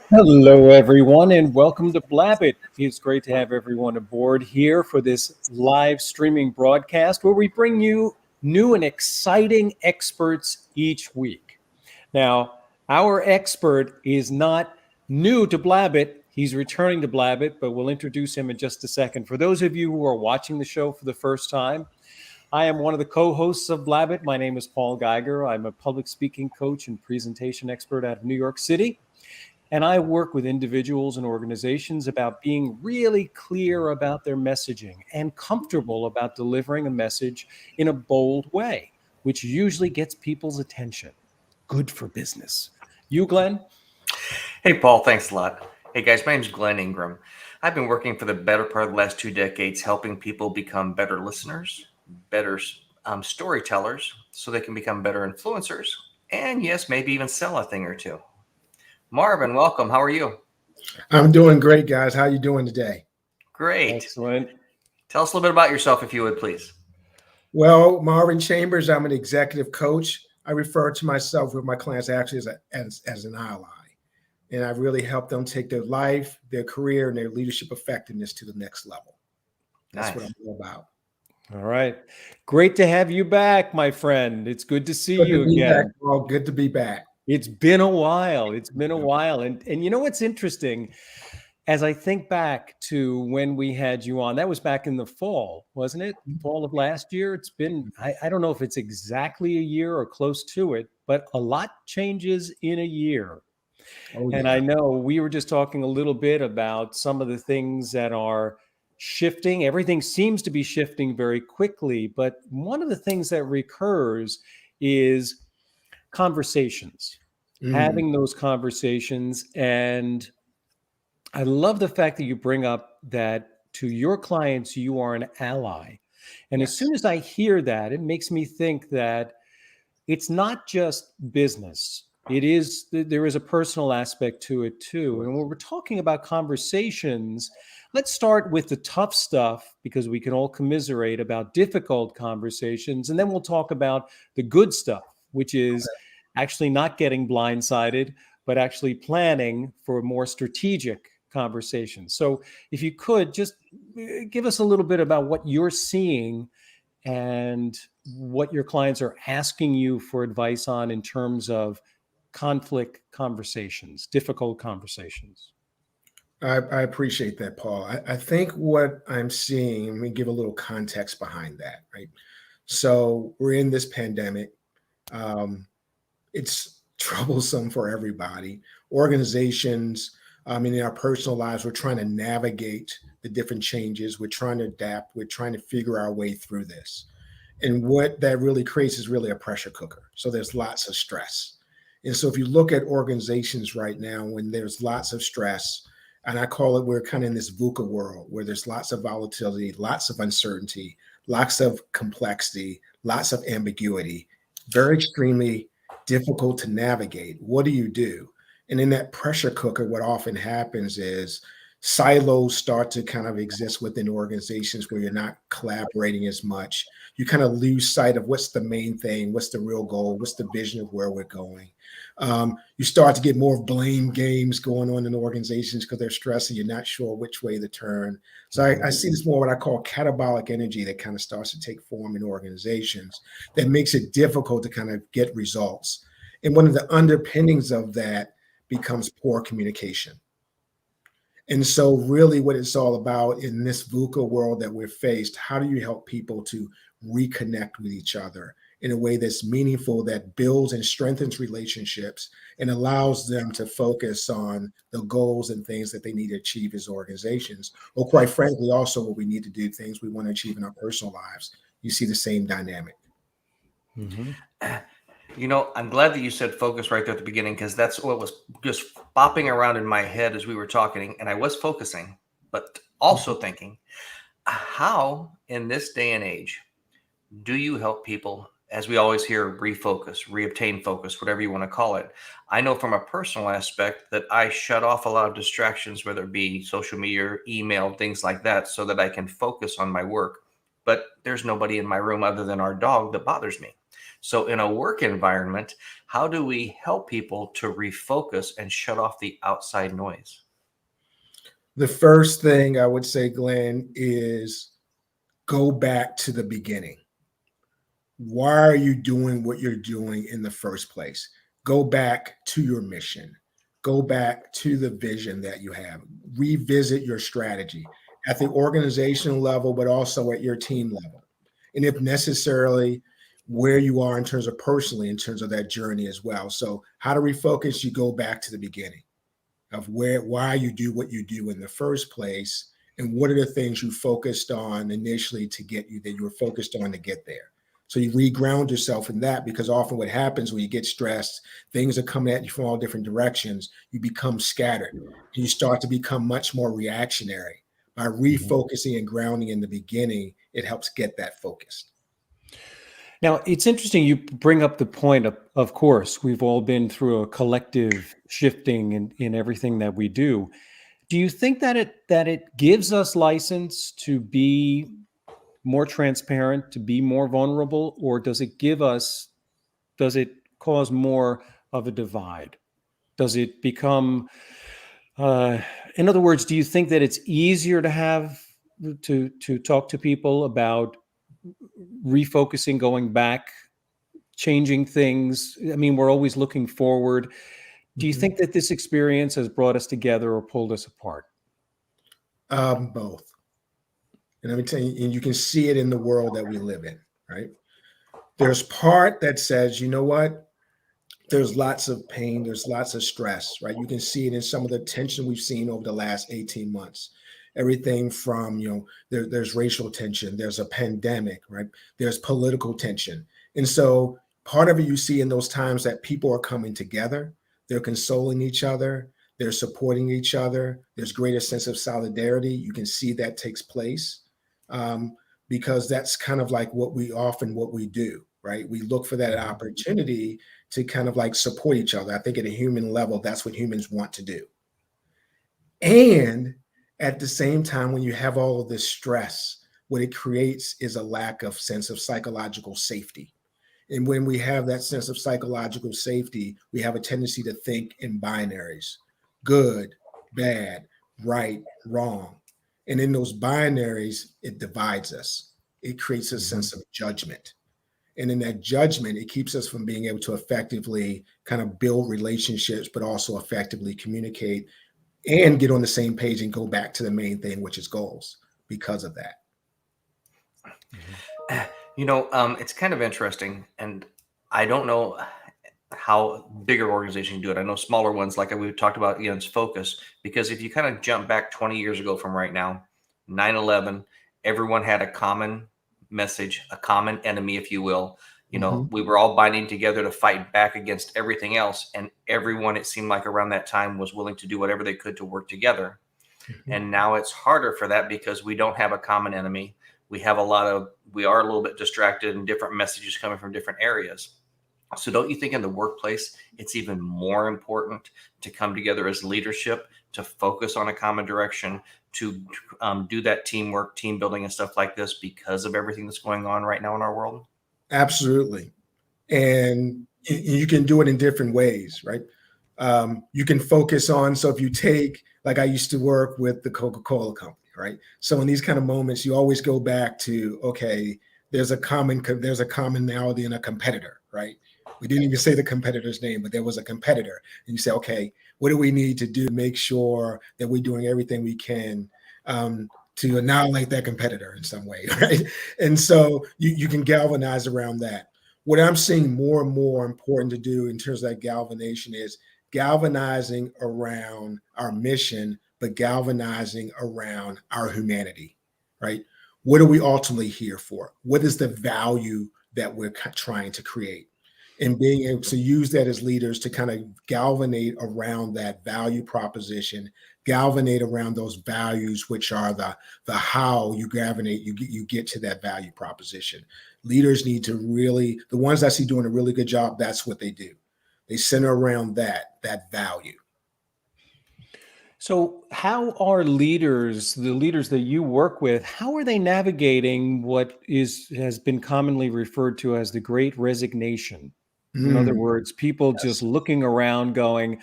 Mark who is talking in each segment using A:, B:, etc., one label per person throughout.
A: Hello, everyone, and welcome to Blabbit. It's great to have everyone aboard here for this live streaming broadcast where we bring you new and exciting experts each week. Now, our expert is not new to Blabbit. He's returning to Blabbit, but we'll introduce him in just a second. For those of you who are watching the show for the first time, I am one of the co-hosts of Blabbit. My name is Paul Geiger. I'm a public speaking coach and presentation expert out of New York City. And I work with individuals and organizations about being really clear about their messaging and comfortable about delivering a message in a bold way, which usually gets people's attention. Good for business. You, Glenn?
B: Hey, Paul, thanks a lot. Hey, guys, my name's Glenn Ingram. I've been working for the better part of the last 2 decades, helping people become better listeners, better storytellers, so they can become better influencers, and yes, maybe even sell a thing or two. Marvin, welcome. How are you?
C: I'm doing great, guys. How are you doing today?
B: Great.
A: Excellent.
B: Tell us a little bit about yourself, if you would, please.
C: Well, Marvin Chambers, I'm an executive coach. I refer to myself with my clients actually as an ally. And I really help them take their life, their career, and their leadership effectiveness to the next level. That's what I'm all about.
A: All right. Great to have you back, my friend. It's good to see you again.
C: Good to be back.
A: It's been a while. And you know what's interesting? As I think back to when we had you on, that was back in the fall, wasn't it? Fall of last year. It's been, I don't know if it's exactly a year or close to it, but a lot changes in a year. Oh, yeah. And I know we were just talking a little bit about some of the things that are shifting. Everything seems to be shifting very quickly, but one of the things that recurs is conversations, having those conversations. And I love the fact that you bring up that to your clients, you are an ally. And yes, as soon as I hear that, it makes me think that it's not just business. There is a personal aspect to it too. And when we're talking about conversations, let's start with the tough stuff because we can all commiserate about difficult conversations. And then we'll talk about the good stuff, which is actually not getting blindsided, but actually planning for more strategic conversations. So if you could just give us a little bit about what you're seeing and what your clients are asking you for advice on in terms of conflict conversations, difficult conversations.
C: I appreciate that, Paul. I think what I'm seeing, let me give a little context behind that, right? So we're in this pandemic. It's troublesome for everybody. Organizations, in our personal lives, we're trying to navigate the different changes. We're trying to adapt. We're trying to figure our way through this. And what that really creates is really a pressure cooker. So there's lots of stress. And so if you look at organizations right now, when there's lots of stress, and I call it, we're kind of in this VUCA world where there's lots of volatility, lots of uncertainty, lots of complexity, lots of ambiguity, very extremely difficult to navigate. What do you do? And in that pressure cooker, what often happens is silos start to kind of exist within organizations where you're not collaborating as much. You kind of lose sight of what's the main thing, what's the real goal, what's the vision of where we're going. You start to get more blame games going on in organizations because they're stressed and you're not sure which way to turn. So I see this more what I call catabolic energy that kind of starts to take form in organizations that makes it difficult to kind of get results. And one of the underpinnings of that becomes poor communication. And so really what it's all about in this VUCA world that we're faced, how do you help people to reconnect with each other in a way that's meaningful, that builds and strengthens relationships and allows them to focus on the goals and things that they need to achieve as organizations, or quite frankly, also what we need to do, things we want to achieve in our personal lives. You see the same dynamic.
B: Mm-hmm. You know, I'm glad that you said focus right there at the beginning, because that's what was just bopping around in my head as we were talking. And I was focusing, but also thinking, how in this day and age do you help people, as we always hear, refocus, reobtain focus, whatever you want to call it? I know from a personal aspect that I shut off a lot of distractions, whether it be social media, email, things like that, so that I can focus on my work. but there's nobody in my room other than our dog that bothers me. So in a work environment, how do we help people to refocus and shut off the outside noise?
C: The first thing I would say, Glenn, is go back to the beginning. Why are you doing what you're doing in the first place? Go back to your mission. Go back to the vision that you have. Revisit your strategy at the organizational level, but also at your team level. And if necessarily, where you are in terms of personally, in terms of that journey as well. So how to refocus, you go back to the beginning of why you do what you do in the first place, and what are the things you focused on initially to get you that you were focused on to get there. So you reground yourself in that, because often what happens when you get stressed, things are coming at you from all different directions. You become scattered and you start to become much more reactionary. By refocusing and grounding in the beginning, it helps get that focused.
A: Now, it's interesting you bring up the point of course, we've all been through a collective shifting in everything that we do. Do you think that it gives us license to be more transparent, to be more vulnerable, or does it cause more of a divide? Does it become, in other words, do you think that it's easier to talk to people about refocusing, going back, changing things? I mean, we're always looking forward. Do you think that this experience has brought us together or pulled us apart?
C: Both. And let me tell you, and you can see it in the world that we live in, right? There's part that says, you know what? There's lots of pain, there's lots of stress, right? You can see it in some of the tension we've seen over the last 18 months. Everything from, there's racial tension, there's a pandemic, right? There's political tension. And so part of it you see in those times that people are coming together, they're consoling each other, they're supporting each other, there's greater sense of solidarity. You can see that takes place. Because that's kind of like what we do, right? We look for that opportunity to kind of like support each other. I think at a human level, that's what humans want to do. And at the same time, when you have all of this stress, what it creates is a lack of sense of psychological safety. And when we have that sense of psychological safety, we have a tendency to think in binaries: good, bad, right, wrong. And in those binaries, it divides us. It creates a sense of judgment. And in that judgment, it keeps us from being able to effectively kind of build relationships, but also effectively communicate and get on the same page and go back to the main thing, which is goals, because of that.
B: It's kind of interesting. And I don't know how bigger organizations do it. I know smaller ones, like we talked about, it's focus. Because if you kind of jump back 20 years ago from right now, 9/11, everyone had a common message, a common enemy, if you will. We were all binding together to fight back against everything else. And everyone, it seemed like around that time, was willing to do whatever they could to work together. And now it's harder for that because we don't have a common enemy. We are a little bit distracted and different messages coming from different areas. So don't you think in the workplace, it's even more important to come together as leadership, to focus on a common direction, to do that teamwork, team building and stuff like this because of everything that's going on right now in our world?
C: Absolutely. And you can do it in different ways, right? You can focus on, so if you take, like I used to work with the Coca-Cola company, right? So in these kind of moments, you always go back to, okay, there's a commonality in a competitor, right? We didn't even say the competitor's name, but there was a competitor. And you say, okay, what do we need to do to make sure that we're doing everything we can to annihilate that competitor in some way, right? And so you can galvanize around that. What I'm seeing more and more important to do in terms of that galvanization is galvanizing around our mission, but galvanizing around our humanity, right? What are we ultimately here for? What is the value that we're trying to create? And being able to use that as leaders to kind of galvanate around that value proposition, galvanate around those values, which are the how you galvanate, you get to that value proposition. Leaders need to really, the ones I see doing a really good job, that's what they do. They center around that value.
A: So how are leaders, the leaders that you work with, how are they navigating what has been commonly referred to as the great resignation? In other
C: Mm,
A: words, people just
C: yes.
A: looking around going,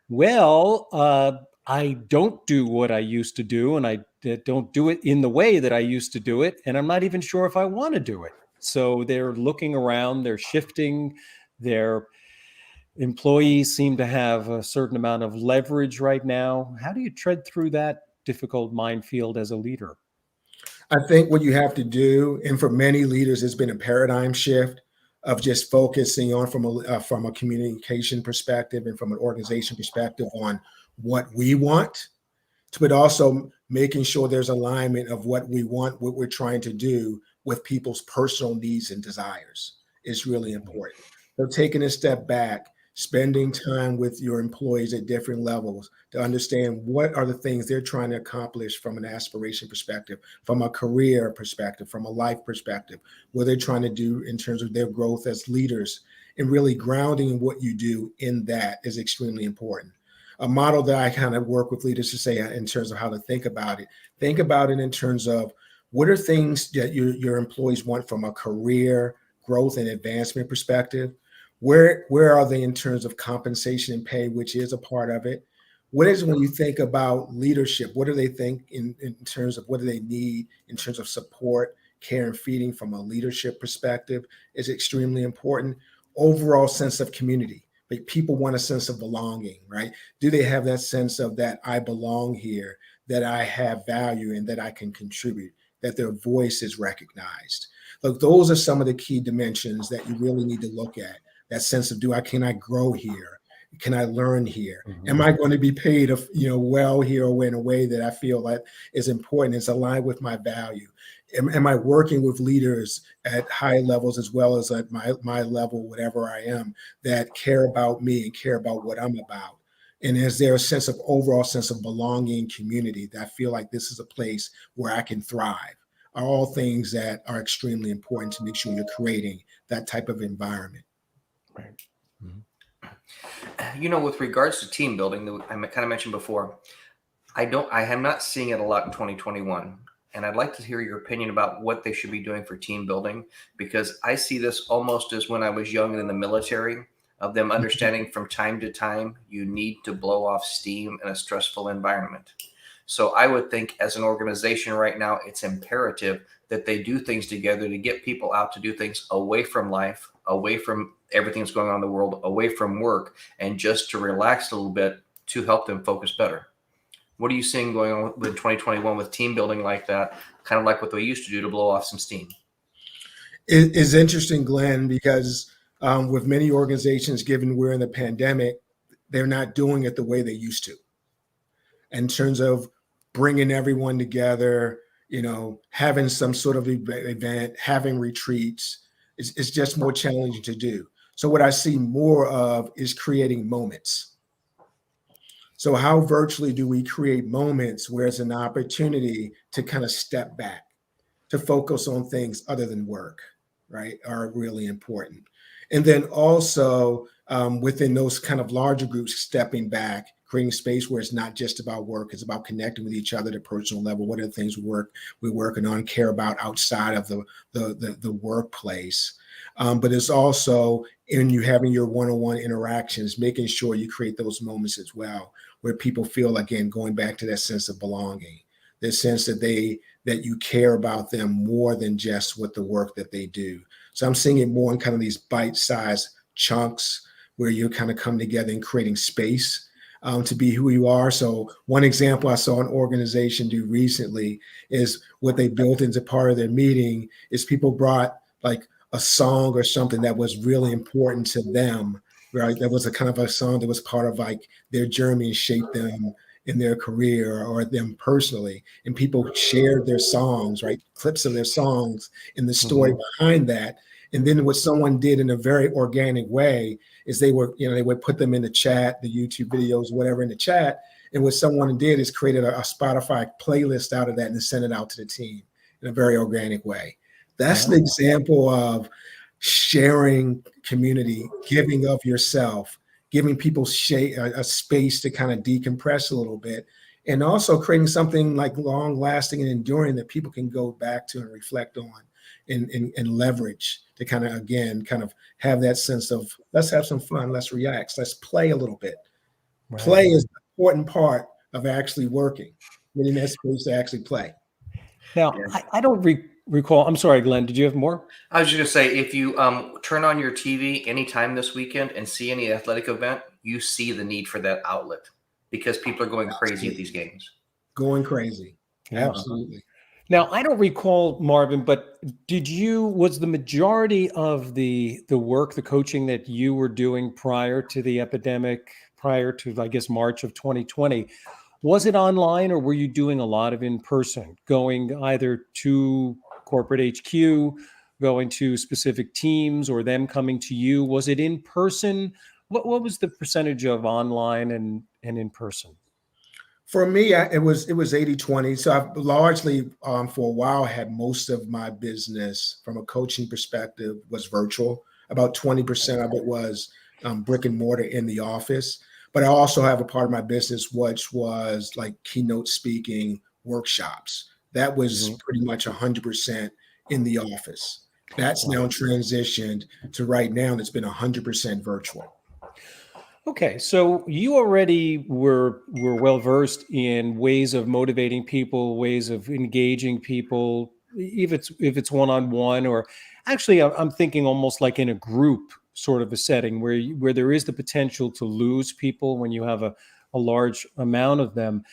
A: well, I don't do what I used to do, and I don't do it in the way that I used to do it, and I'm not even sure if I want to do it. So they're looking around, they're shifting, their employees seem to have a certain amount of leverage right now. How do you tread through that difficult minefield as a leader?
C: I think what you have to do, and for many leaders, has been a paradigm shift of just focusing on from a communication perspective and from an organization perspective on what we want, but also making sure there's alignment of what we want, what we're trying to do with people's personal needs and desires is really important. So taking a step back, spending time with your employees at different levels to understand what are the things they're trying to accomplish from an aspiration perspective, from a career perspective, from a life perspective, what they're trying to do in terms of their growth as leaders, and really grounding what you do in that is extremely important. A model that I kind of work with leaders to say in terms of how to think about it. Think about it in terms of what are things that your employees want from a career growth and advancement perspective. Where are they in terms of compensation and pay, which is a part of it? What is when you think about leadership? What do they think in terms of what do they need in terms of support, care, and feeding from a leadership perspective is extremely important. Overall sense of community. Like people want a sense of belonging, right? Do they have that sense of that I belong here, that I have value and that I can contribute, that their voice is recognized? Look, those are some of the key dimensions that you really need to look at. That sense of can I grow here? Can I learn here? Am I going to be paid well here or in a way that I feel like is important, is aligned with my value? Am I working with leaders at high levels as well as at my level, whatever I am, that care about me and care about what I'm about? And is there a sense of overall sense of belonging, community, that I feel like this is a place where I can thrive? Are all things that are extremely important to make sure you're creating that type of environment.
A: Right.
B: With regards to team building, I kind of mentioned before, I am not seeing it a lot in 2021. And I'd like to hear your opinion about what they should be doing for team building, because I see this almost as when I was young and in the military, of them understanding from time to time, you need to blow off steam in a stressful environment. So I would think as an organization right now, it's imperative that they do things together to get people out to do things away from life, away from everything that's going on in the world, away from work, and just to relax a little bit to help them focus better. What are you seeing going on with 2021 with team building like that, kind of like what they used to do to blow off some steam?
C: It is interesting, Glenn, because with many organizations, given we're in the pandemic, they're not doing it the way they used to. In terms of bringing everyone together, having some sort of event, having retreats, it's just more challenging to do. So what I see more of is creating moments. So how virtually do we create moments where it's an opportunity to kind of step back, to focus on things other than work, right, are really important. And then also within those kind of larger groups, stepping back, creating space where it's not just about work, it's about connecting with each other at a personal level. What are the things we're working on, care about outside of the workplace? But it's also in you having your one-on-one interactions, making sure you create those moments as well, where people feel, again, going back to that sense of belonging, the sense that you care about them more than just what the work that they do. So I'm seeing it more in kind of these bite-sized chunks where you kind of come together and creating space to be who you are. So one example I saw an organization do recently is what they built into part of their meeting is people brought like a song or something that was really important to them, right? That was a kind of a song that was part of like their journey and shaped them in their career or them personally. And people shared their songs, right? Clips of their songs and the story behind that. And then what someone did in a very organic way is they would put them in the chat, the YouTube videos, whatever in the chat. And what someone did is created a Spotify playlist out of that and sent it out to the team in a very organic way. That's an example of sharing community, giving of yourself, giving people a space to kind of decompress a little bit, and also creating something like long lasting and enduring that people can go back to and reflect on and leverage to kind of have that sense of, let's have some fun, let's relax, let's play a little bit. Right. Play is an important part of actually working, getting that space to actually play.
A: Now, I don't recall. I'm sorry, Glenn, did you have more?
B: I was just going to say, if you turn on your TV anytime this weekend and see any athletic event, you see the need for that outlet because people are going crazy at these games.
C: Going crazy. Yeah. Absolutely.
A: Now, I don't recall, Marvin, but was the majority of the work, the coaching that you were doing prior to the epidemic, prior to, I guess, March of 2020, was it online, or were you doing a lot of in-person, going either to corporate HQ, going to specific teams, or them coming to you? Was it in person? What was the percentage of online and in person?
C: For me, it was 80-20. So I've largely, for a while, had most of my business from a coaching perspective was virtual. About 20% of it was brick and mortar in the office. But I also have a part of my business which was like keynote speaking workshops. That was pretty much 100% in the office. That's now transitioned to right now, it's been 100% virtual.
A: Okay, so you already were well versed in ways of motivating people, ways of engaging people, if it's one-on-one, or actually I'm thinking almost like in a group sort of a setting where there is the potential to lose people when you have a large amount of them.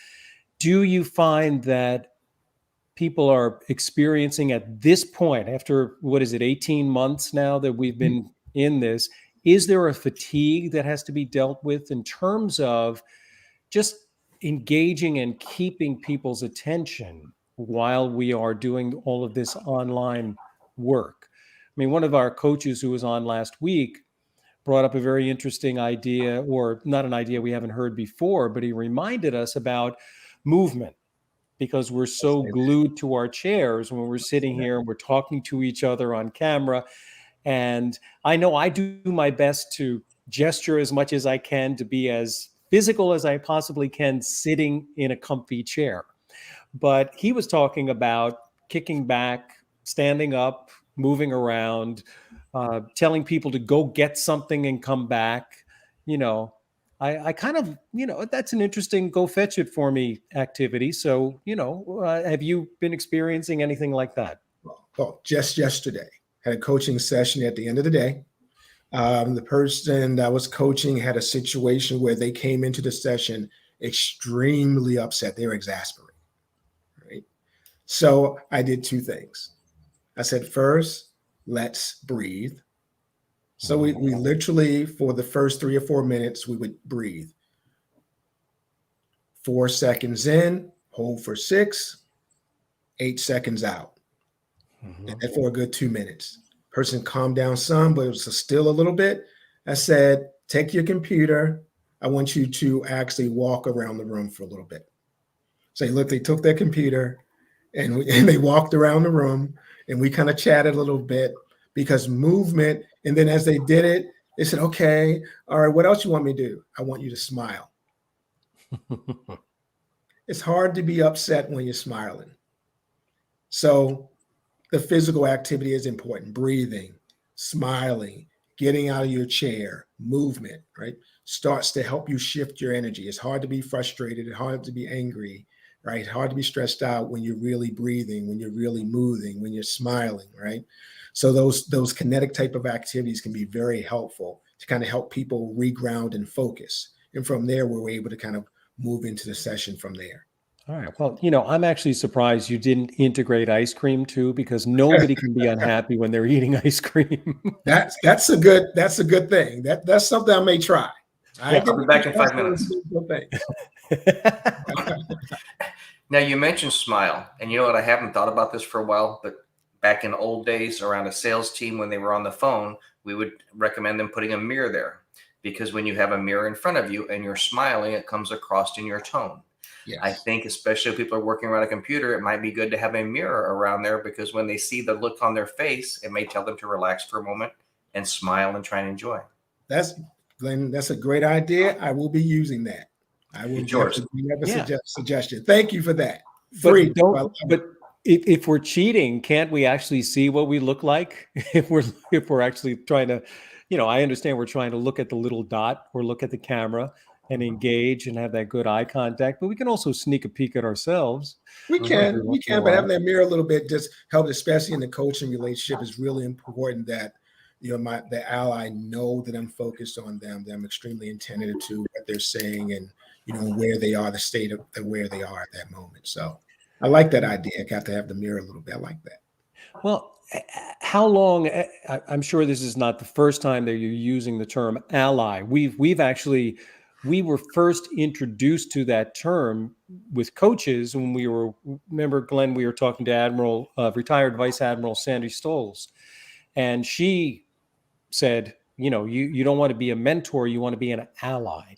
A: Do you find that people are experiencing at this point, after 18 months now that we've been in this, is there a fatigue that has to be dealt with in terms of just engaging and keeping people's attention while we are doing all of this online work? I mean, one of our coaches who was on last week brought up a very interesting idea, or not an idea we haven't heard before, but he reminded us about movement, because we're so glued to our chairs when we're sitting here and we're talking to each other on camera. And I know I do my best to gesture as much as I can to be as physical as I possibly can sitting in a comfy chair. But he was talking about kicking back, standing up, moving around, telling people to go get something and come back. I kind of, that's an interesting go fetch it for me activity. So, have you been experiencing anything like that?
C: Well, just yesterday, had a coaching session at the end of the day. The person that was coaching had a situation where they came into the session extremely upset. They were exasperated, right? So I did two things. I said, first, let's breathe. So we literally, for the first 3 or 4 minutes, we would breathe. 4 seconds in, hold for 6, 8 seconds out. And for a good 2 minutes. Person calmed down some, but it was still a little bit. I said, take your computer. I want you to actually walk around the room for a little bit. So they took their computer and they walked around the room, and we kind of chatted a little bit, because movement. And then as they did it, they said, okay, all right, what else you want me to do? I want you to smile. It's hard to be upset when you're smiling. So the physical activity is important. Breathing, smiling, getting out of your chair, movement, right? Starts to help you shift your energy. It's hard to be frustrated. It's hard to be angry, right? Hard to be stressed out when you're really breathing, when you're really moving, when you're smiling, right? So those kinetic type of activities can be very helpful to kind of help people reground and focus. And from there, we're able to kind of move into the session from there.
A: All right. Well, I'm actually surprised you didn't integrate ice cream too, because nobody can be unhappy when they're eating ice cream.
C: That's a good thing. That's something I may try.
B: I'll be back in 5 minutes. Now, you mentioned smile, and you know what? I haven't thought about this for a while, but back in old days around a sales team, when they were on the phone, we would recommend them putting a mirror there, because when you have a mirror in front of you and you're smiling, it comes across in your tone. Yes. I think especially if people are working around a computer, it might be good to have a mirror around there, because when they see the look on their face, it may tell them to relax for a moment and smile and try and enjoy.
C: That's Glenn, that's a great idea. I will be using that. I will
B: It's yours.
C: definitely have a
A: Yeah.
C: suggestion. Thank you for that. Free.
A: But don't. But if we're cheating, can't we actually see what we look like if we're actually trying to, I understand we're trying to look at the little dot or look at the camera and engage and have that good eye contact, but we can also sneak a peek at ourselves.
C: We can,
A: every once in a
C: but
A: while.
C: having that mirror a little bit just helps, especially in the coaching relationship. Is really important that the ally know that I'm focused on them, that I'm extremely attentive to what they're saying and where they are, the state of where they are at that moment. So I like that idea. I got to have the mirror a little bit. I like that.
A: Well, how long? I'm sure this is not the first time that you're using the term ally. We were first introduced to that term with coaches when remember, Glenn, we were talking to retired Vice Admiral Sandy Stolz, and she said, you don't want to be a mentor, you want to be an ally.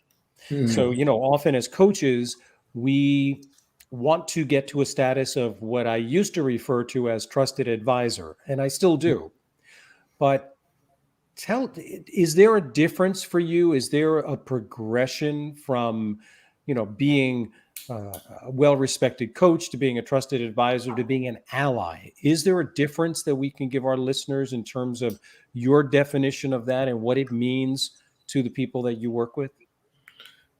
A: So, often as coaches, we want to get to a status of what I used to refer to as trusted advisor, and I still do. But is there a difference for you? Is there a progression from, being a well-respected coach to being a trusted advisor to being an ally? Is there a difference that we can give our listeners in terms of your definition of that and what it means to the people that you work with?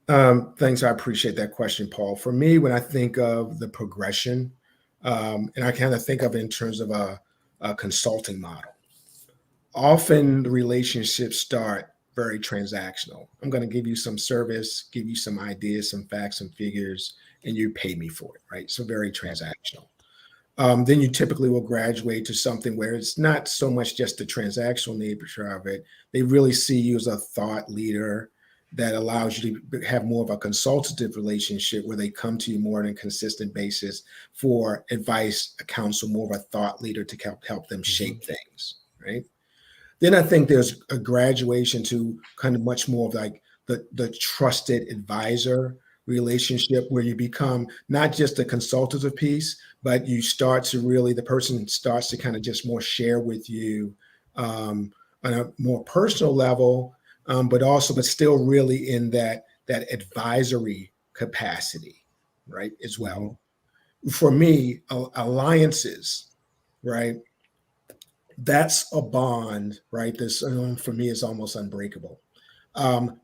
C: Thanks. I appreciate that question, Paul. For me, when I think of the progression, and I kind of think of it in terms of a consulting model, often the relationships start very transactional. I'm going to give you some service, give you some ideas, some facts, some figures, and you pay me for it, right? So very transactional. Then you typically will graduate to something where it's not so much just the transactional nature of it. They really see you as a thought leader that allows you to have more of a consultative relationship where they come to you more on a consistent basis for advice, a counsel, more of a thought leader to help them shape things, right? Then I think there's a graduation to kind of much more of like the trusted advisor relationship where you become not just a consultative piece, but you start to really, the person starts to kind of just more share with you on a more personal level, but still really in that advisory capacity, right, as well. For me, alliances, right, that's a bond, right? This for me is almost unbreakable.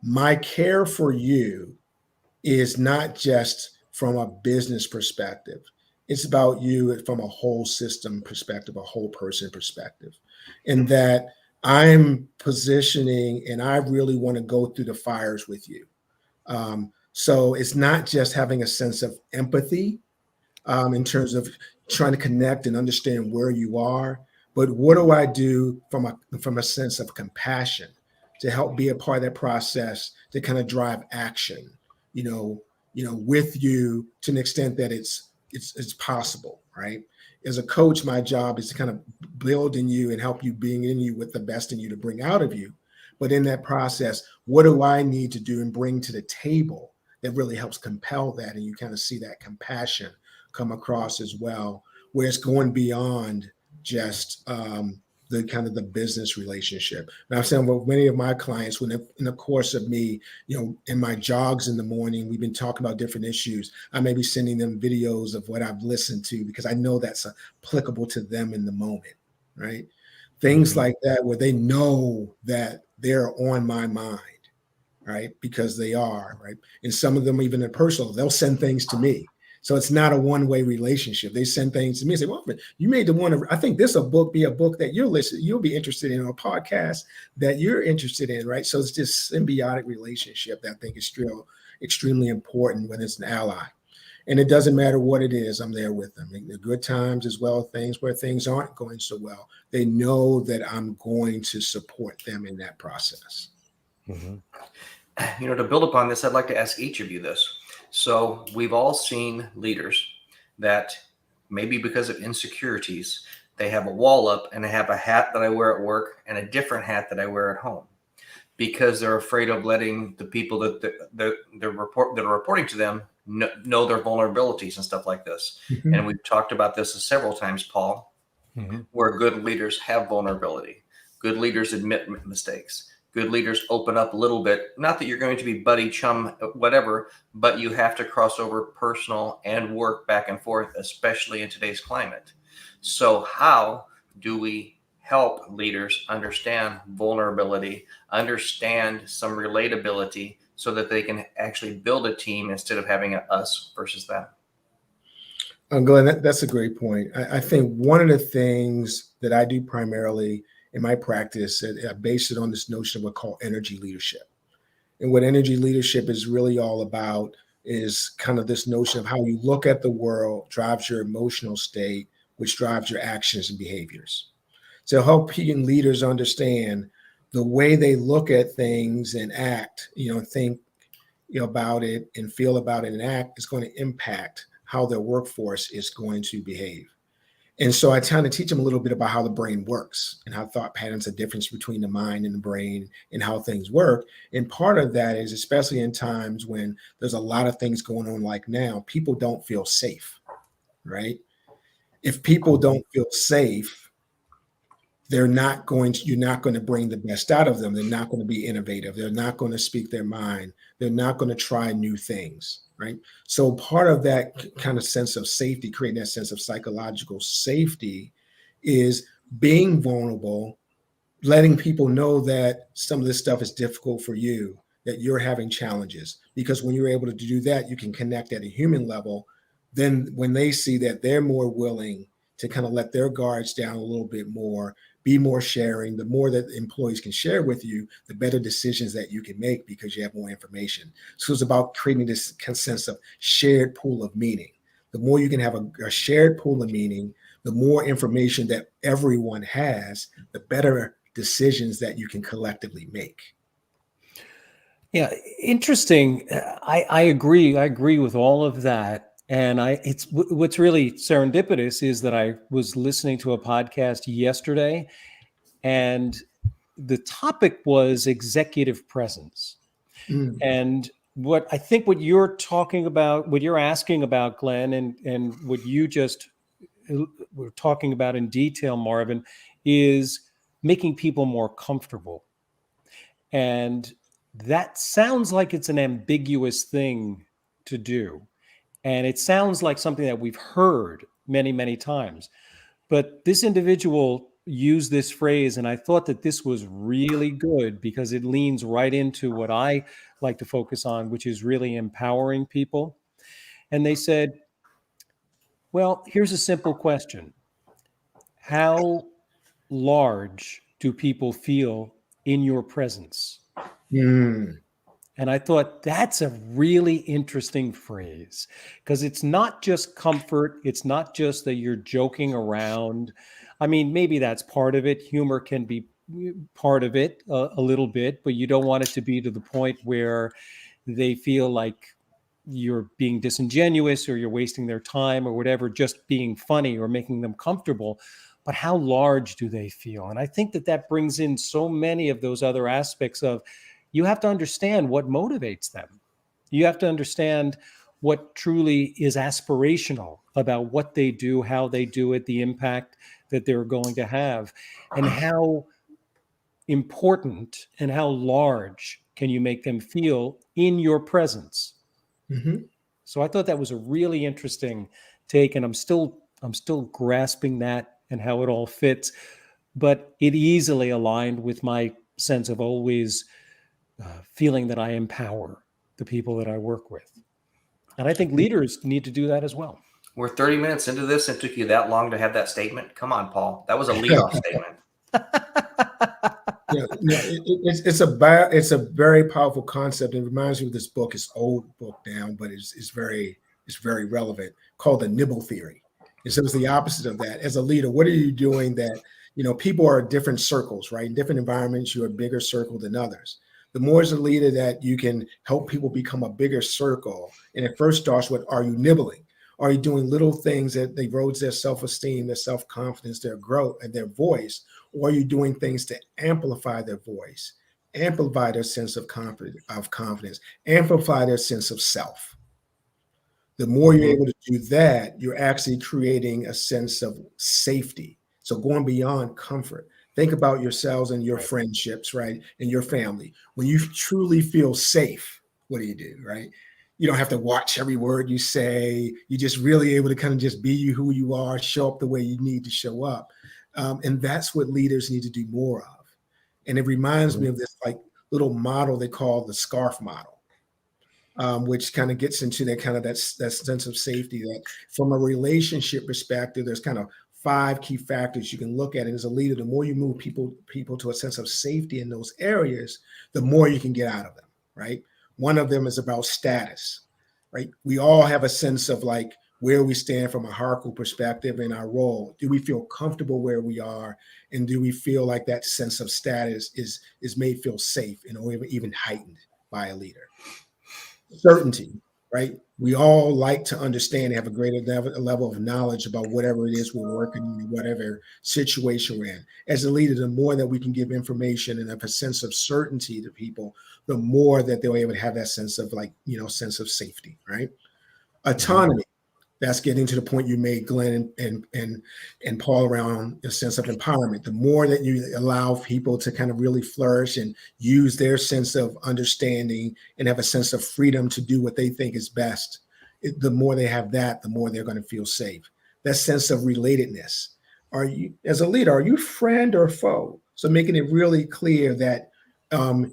C: My care for you is not just from a business perspective. It's about you from a whole system perspective, a whole person perspective, and that I'm positioning and I really want to go through the fires with you. So it's not just having a sense of empathy in terms of trying to connect and understand where you are, but what do I do from a sense of compassion to help be a part of that process to kind of drive action, with you to an extent that it's possible, right? As a coach, my job is to kind of build in you and help you being in you with the best in you to bring out of you. But in that process, what do I need to do and bring to the table that really helps compel that? And you kind of see that compassion come across as well, where it's going beyond just the kind of the business relationship. And I've said with many of my clients, when in the course of me, in my jogs in the morning, we've been talking about different issues. I may be sending them videos of what I've listened to because I know that's applicable to them in the moment, right? Things like that, where they know that they're on my mind, right? Because they are, right? And some of them, even in personal, they'll send things to me. So it's not a one-way relationship. They send things to me and say, well, you made the one, I think this will be a book that you'll be interested in, or a podcast that you're interested in, right? So it's this symbiotic relationship that I think is still extremely important when it's an ally. And it doesn't matter what it is, I'm there with them. In the good times as well, things where things aren't going so well. They know that I'm going to support them in that process.
B: To build upon this, I'd like to ask each of you this. So we've all seen leaders that maybe because of insecurities, they have a wall up and they have a hat that I wear at work and a different hat that I wear at home because they're afraid of letting the people that are reporting to them know their vulnerabilities and stuff like this. And we've talked about this several times, Paul, where good leaders have vulnerability. Good leaders admit mistakes. good leaders open up a little bit. Not that you're going to be buddy, chum, whatever, but you have to cross over personal and work back and forth, especially in today's climate. So how do we help leaders understand vulnerability, understand some relatability, so that they can actually build a team instead of having an us versus them?
C: Glenn, that's a great point. I think one of the things that I do primarily in my practice, I base it on this notion of what we call energy leadership. And what energy leadership is really all about is kind of this notion of how you look at the world drives your emotional state, which drives your actions and behaviors. So helping leaders understand the way they look at things and act, think about it and feel about it and act is going to impact how their workforce is going to behave. And so I try to teach them a little bit about how the brain works and how thought patterns are difference between the mind and the brain and how things work. And part of that is, especially in times when there's a lot of things going on like now, people don't feel safe, right? If people don't feel safe, you're not going to bring the best out of them. They're not going to be innovative. They're not going to speak their mind. They're not going to try new things, right? So part of that kind of sense of safety, creating that sense of psychological safety, is being vulnerable, letting people know that some of this stuff is difficult for you, that you're having challenges. Because when you're able to do that, you can connect at a human level. Then when they see that, they're more willing to kind of let their guards down a little bit more, be more sharing. The more that employees can share with you, the better decisions that you can make because you have more information. So it's about creating this sense of shared pool of meaning. The more you can have a shared pool of meaning, the more information that everyone has, the better decisions that you can collectively make.
A: Yeah, interesting. I agree. I agree with all of that. And it's what's really serendipitous is that I was listening to a podcast yesterday, and the topic was executive presence. And what I think what you're talking about, what you're asking about, Glenn, and what you just were talking about in detail, Marvin, is making people more comfortable. And that sounds like it's an ambiguous thing to do. And it sounds like something that we've heard many, many times. But this individual used this phrase, and I thought that this was really good because it leans right into what I like to focus on, which is really empowering people. And they said, well, here's a simple question. How large do people feel in your presence? And I thought that's a really interesting phrase because it's not just comfort. It's not just that you're joking around. I mean, maybe that's part of it. Humor can be part of it a little bit, but you don't want it to be to the point where they feel like you're being disingenuous or you're wasting their time or whatever, just being funny or making them comfortable. But how large do they feel? And I think that that brings in so many of those other aspects of, you have to understand what motivates them. You have to understand what truly is aspirational about what they do, how they do it, the impact that they're going to have, and how important and how large can you make them feel in your presence. So I thought that was a really interesting take, and I'm still grasping that and how it all fits, but it easily aligned with my sense of always feeling that I empower the people that I work with. And I think leaders need to do that as well.
B: We're 30 minutes into this and it took you that long to have that statement. Come on, Paul. That was a lead-off statement.
C: It's a very powerful concept. It reminds me of this book. It's an old book now, but it's very relevant, called the Nibble Theory. And so it's the opposite of that. As a leader, what are you doing that, people are different circles, right? In different environments, you're a bigger circle than others. The more as a leader that you can help people become a bigger circle. And it first starts with, are you nibbling? Are you doing little things that erodes their self-esteem, their self-confidence, their growth, and their voice? Or are you doing things to amplify their voice, amplify their sense of confidence, amplify their sense of self? The more you're able to do that, you're actually creating a sense of safety, So going beyond comfort, think about yourselves and your friendships, right? And your family. When you truly feel safe, what do? Right? You don't have to watch every word you say. You're just really able to kind of just be you, who you are, show up the way you need to show up. And that's what leaders need to do more of. And it reminds me of this like little model they call the SCARF model, which kind of gets into that kind of that sense of safety. That from a relationship perspective, there's kind of 5 key factors you can look at. And as a leader, the more you move people to a sense of safety in those areas, the more you can get out of them, right? One of them is about status, right? We all have a sense of like where we stand from a hierarchical perspective in our role. Do we feel comfortable where we are? And do we feel like that sense of status is made feel safe and even heightened by a leader? Certainty, right? We all like to understand, have a greater level of knowledge about whatever it is we're working in, whatever situation we're in. As a leader, the more that we can give information and have a sense of certainty to people, the more that they're able to have that sense of like, sense of safety, right? Autonomy. That's getting to the point you made, Glenn and Paul, around a sense of empowerment. The more that you allow people to kind of really flourish and use their sense of understanding and have a sense of freedom to do what they think is best, the more they have that, the more they're going to feel safe. That sense of relatedness. Are you, as a leader, are you friend or foe? So making it really clear that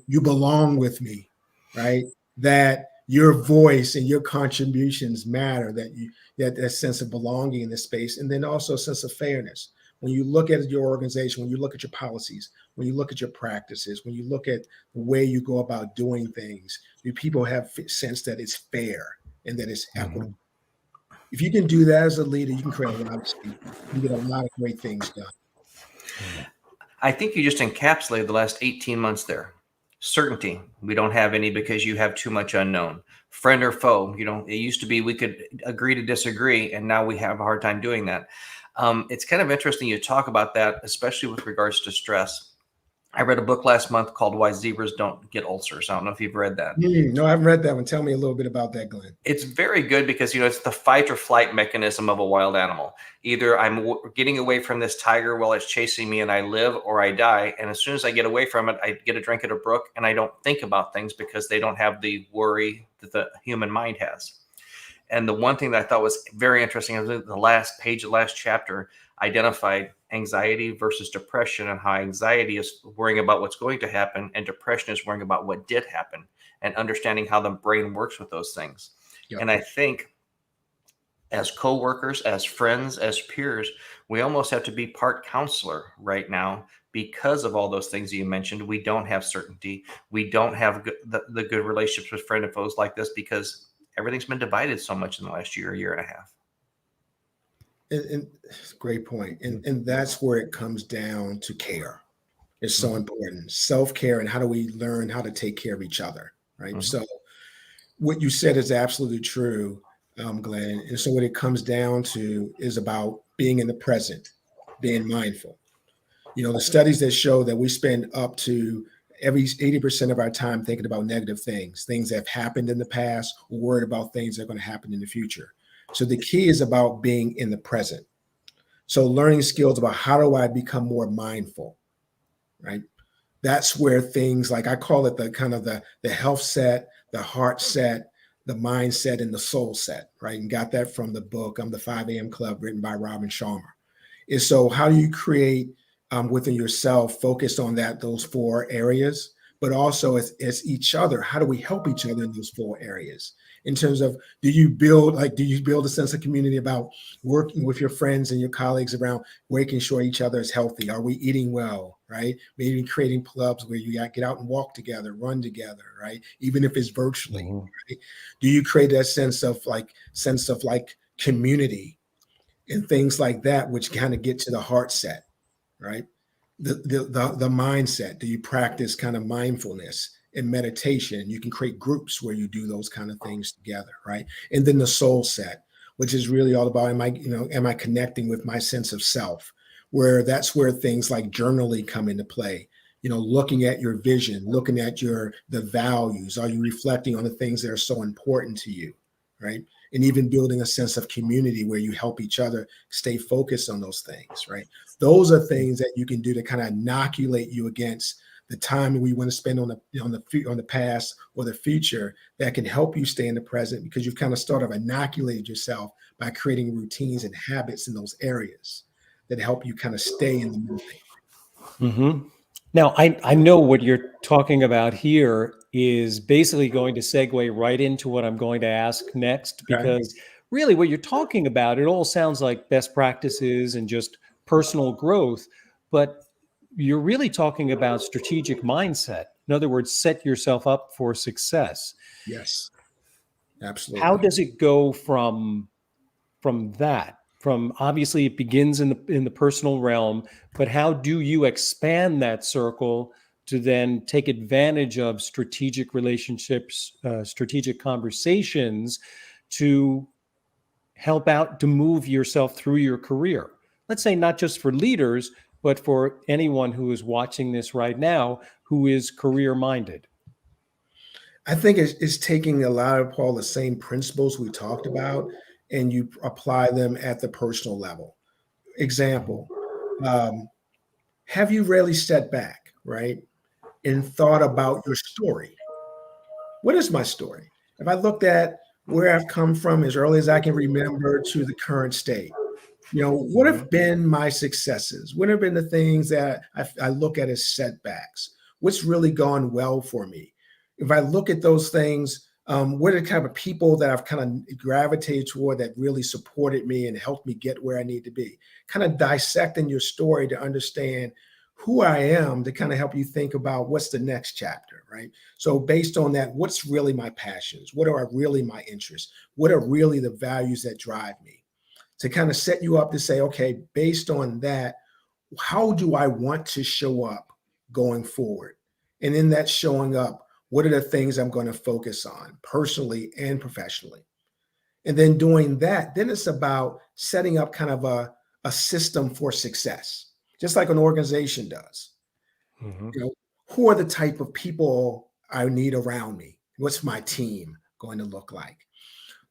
C: you belong with me, right? That your voice and your contributions matter, that sense of belonging in this space, and then also a sense of fairness. When you look at your organization, when you look at your policies, when you look at your practices, when you look at the way you go about doing things, do people have sense that it's fair and that it's equitable? If you can do that as a leader, you can create a lot of safety. You can get a lot of great things done.
B: I think you just encapsulated the last 18 months there. Certainty. We don't have any because you have too much unknown. Friend or foe. It used to be we could agree to disagree, and now we have a hard time doing that. It's kind of interesting you talk about that, especially with regards to stress. I read a book last month called Why Zebras Don't Get Ulcers. I don't know if you've read that.
C: No, I haven't read that one. Tell me a little bit about that, Glenn.
B: It's very good because, it's the fight or flight mechanism of a wild animal. Either I'm getting away from this tiger while it's chasing me and I live, or I die. And as soon as I get away from it, I get a drink at a brook and I don't think about things because they don't have the worry that the human mind has. And the one thing that I thought was very interesting is the last page, the last chapter identified anxiety versus depression, and how anxiety is worrying about what's going to happen and depression is worrying about what did happen, and understanding how the brain works with those things. Yep. And I think as coworkers, as friends, as peers, we almost have to be part counselor right now because of all those things that you mentioned. We don't have certainty. We don't have the good relationships with friend and foes like this because everything's been divided so much in the last year and a half.
C: And great point. And that's where it comes down to care. It's so important. Self-care, and how do we learn how to take care of each other, right? So what you said is absolutely true, Glenn. And so what it comes down to is about being in the present, being mindful. The studies that show that we spend up to every 80% of our time thinking about negative things that have happened in the past, or worried about things that are going to happen in the future. So the key is about being in the present. So learning skills about how do I become more mindful, right? That's where things like, I call it the kind of the health set, the heart set, the mindset, and the soul set, right? And got that from the book, the 5 a.m. Club, written by Robin Sharma. Is so how do you create within yourself, focus on those 4 areas, but also as each other, how do we help each other in those 4 areas? In terms of, do you build a sense of community about working with your friends and your colleagues around making sure each other is healthy? Are we eating well, right? Maybe creating clubs where you get out and walk together, run together, right? Even if it's virtually, right? Do you create that sense of community and things like that, which kind of get to the heart set, right? The mindset. Do you practice kind of mindfulness and meditation? You can create groups where you do those kind of things together, right? And then the soul set, which is really all about, am I connecting with my sense of self? Where that's where things like journaling come into play. Looking at your vision, looking at the values. Are you reflecting on the things that are so important to you, right? and even building a sense of community where you help each other stay focused on those things, right? Those are things that you can do to kind of inoculate you against the time we want to spend on the past or the future, that can help you stay in the present, because you've kind of started inoculated yourself by creating routines and habits in those areas that help you kind of stay in the movement.
A: Mm-hmm. Now, I know what you're talking about here is basically going to segue right into what I'm going to ask next,
C: Okay.
A: because really what you're talking about, it all sounds like best practices and just personal growth, but you're really talking about strategic mindset. In other words, set yourself up for success.
C: Yes, absolutely.
A: How does it go from that? From obviously it begins in the personal realm, but how do you expand that circle to then take advantage of strategic relationships, strategic conversations to help out to move yourself through your career? Let's say not just for leaders, but for anyone who is watching this right now who is career minded.
C: I think it's taking a lot of, Paul, the same principles we talked about, and you apply them at the personal level. Example, have you really stepped back, right, and thought about your story? What is my story? If I looked at where I've come from as early as I can remember to the current state, what have been my successes? What have been the things that I look at as setbacks? What's really gone well for me? If I look at those things, what are the kind of people that I've kind of gravitated toward that really supported me and helped me get where I need to be? Kind of dissecting your story to understand who I am, to kind of help you think about what's the next chapter, right? So based on that, what's really my passions? What are really my interests? What are really the values that drive me? To kind of set you up to say, okay, based on that, how do I want to show up going forward? And in that showing up, what are the things I'm going to focus on personally and professionally? And then doing that, then it's about setting up kind of a system for success, just like an organization does.
A: Mm-hmm.
C: Who are the type of people I need around me? What's my team going to look like?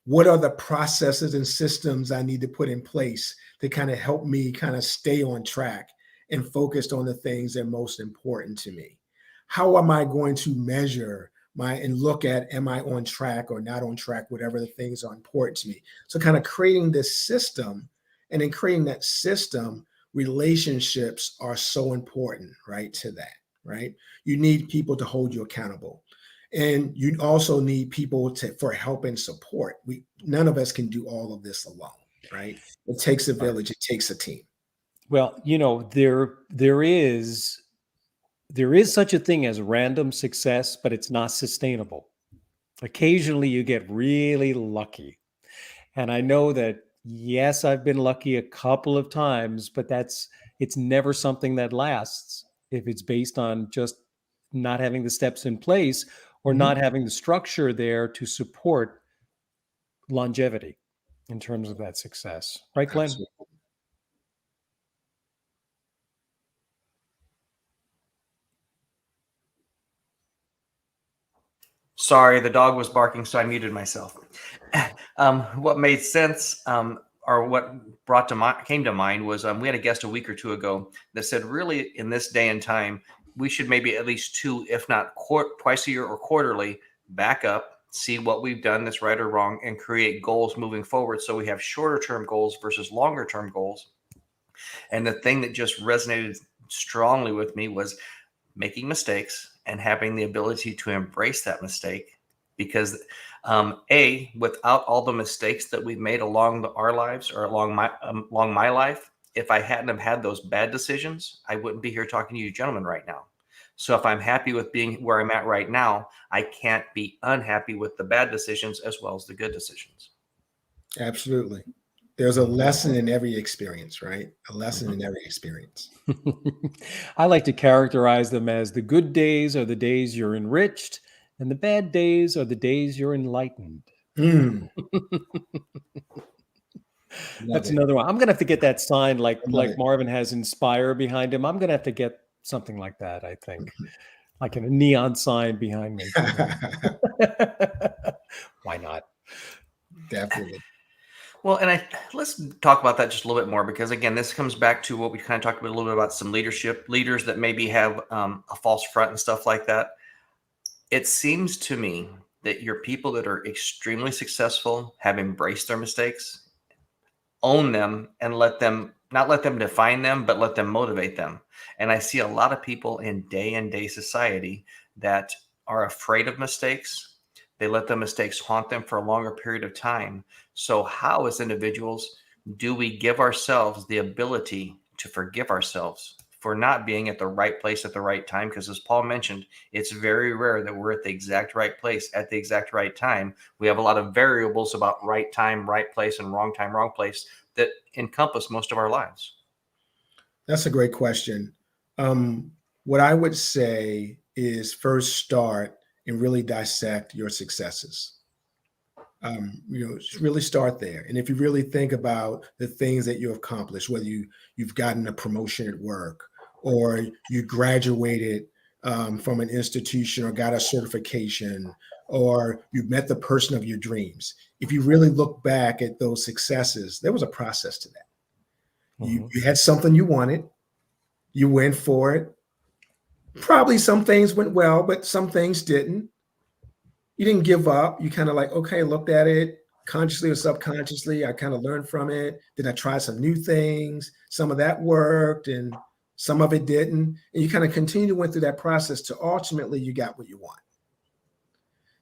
C: What are the processes and systems I need to put in place to kind of help me kind of stay on track and focused on the things that are most important to me? How am I going to measure and look at, am I on track or not on track, whatever the things are important to me? So kind of creating this system, and in creating that system, relationships are so important, right, to that, right? You need people to hold you accountable. And you also need people for help and support. None of us can do all of this alone, right? It takes a village. It takes a team.
A: Well, there is such a thing as random success, but it's not sustainable. Occasionally you get really lucky. And I know that, yes, I've been lucky a couple of times, but it's never something that lasts if it's based on just not having the steps in place or not having the structure there to support longevity in terms of that success. Right, Glenn?
C: Absolutely.
B: Sorry, the dog was barking, so I muted myself. What made sense, or what came to mind was we had a guest a week or two ago that said, really, in this day and time, we should maybe at least two, if not twice a year or quarterly, back up, see what we've done that's right or wrong, and create goals moving forward. So we have shorter term goals versus longer term goals. And the thing that just resonated strongly with me was making mistakes and having the ability to embrace that mistake, because without all the mistakes that we've made along our lives or along my life, if I hadn't have had those bad decisions, I wouldn't be here talking to you gentlemen right now. So if I'm happy with being where I'm at right now, I can't be unhappy with the bad decisions as well as the good decisions.
C: Absolutely. There's a lesson in every experience, right? A lesson in every experience.
A: I like to characterize them as the good days are the days you're enriched, and the bad days are the days you're enlightened.
C: Mm.
A: That's another one. I'm going to have to get that sign like
C: it.
A: Marvin has Inspire behind him. I'm going to have to get something like that, I think. Like a neon sign behind me. Why not?
C: Definitely.
B: Well, and let's talk about that just a little bit more, because again, this comes back to what we kind of talked about a little bit about some leaders that maybe have a false front and stuff like that. It seems to me that your people that are extremely successful have embraced their mistakes, own them, and not let them define them, but let them motivate them. And I see a lot of people in day society that are afraid of mistakes. They let the mistakes haunt them for a longer period of time. So how, as individuals, do we give ourselves the ability to forgive ourselves for not being at the right place at the right time? Because as Paul mentioned, it's very rare that we're at the exact right place at the exact right time. We have a lot of variables about right time, right place, and wrong time, wrong place that encompass most of our lives.
C: That's a great question. What I would say is first start and really dissect your successes. Really start there. And if you really think about the things that you accomplished, whether you've gotten a promotion at work, or you graduated from an institution or got a certification, or you met the person of your dreams. If you really look back at those successes, there was a process to that. You had something you wanted, you went for it. Probably some things went well, but some things didn't. You didn't give up. You kind of like, okay, looked at it consciously or subconsciously. I kind of learned from it. Then I tried some new things. Some of that worked and some of it didn't. And you kind of continue to went through that process to ultimately you got what you want.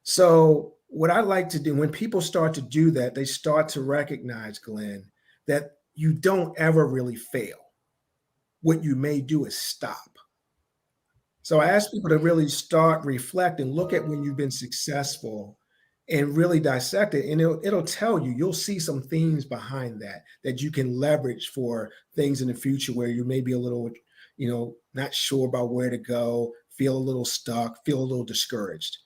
C: So what I like to do when people start to do that, they start to recognize, Glenn, that you don't ever really fail. What you may do is stop. So I ask people to really start, reflect, and look at when you've been successful and really dissect it. And it'll tell you, you'll see some themes behind that you can leverage for things in the future where you may be a little, not sure about where to go, feel a little stuck, feel a little discouraged.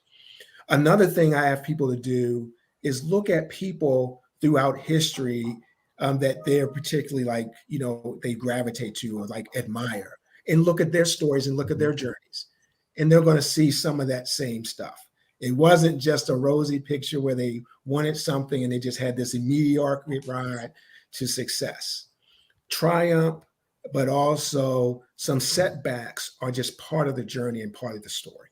C: Another thing I have people to do is look at people throughout history that they're particularly they gravitate to or admire, and look at their stories and look at their journeys. And they're going to see some of that same stuff. It wasn't just a rosy picture where they wanted something and they just had this immediate ride to success. Triumph, but also some setbacks are just part of the journey and part of the story.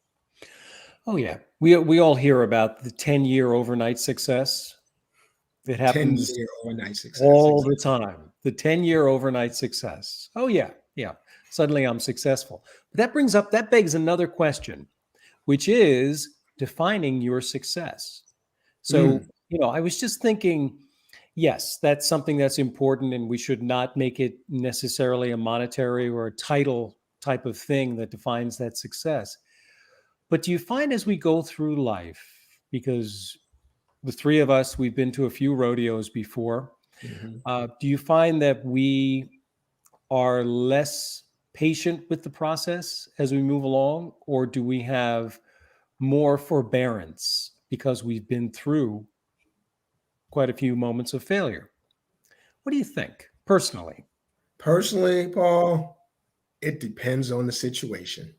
A: Oh, yeah. We all hear about the 10-year overnight success. It happens
C: 10-year overnight success.
A: All the time. The 10-year overnight success. Oh, yeah. Yeah. Suddenly I'm successful. But that begs another question, which is defining your success. So, I was just thinking, yes, that's something that's important, and we should not make it necessarily a monetary or a title type of thing that defines that success. But do you find as we go through life, because the three of us, we've been to a few rodeos before, do you find that we are less patient with the process as we move along, or do we have more forbearance because we've been through quite a few moments of failure? What do you think personally?
C: Personally, Paul, it depends on the situation.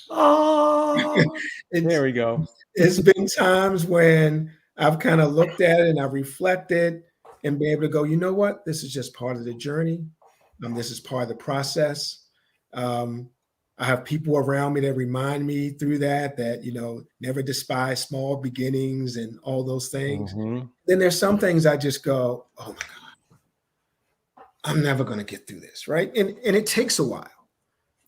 B: Oh,
A: there we go.
C: It's been times when I've kind of looked at it and I've reflected and been able to go, you know what? This is just part of the journey. This is part of the process. I have people around me that remind me through that, never despise small beginnings and all those things. Then there's some things I just go, oh my God, I'm never going to get through this, right? And it takes a while.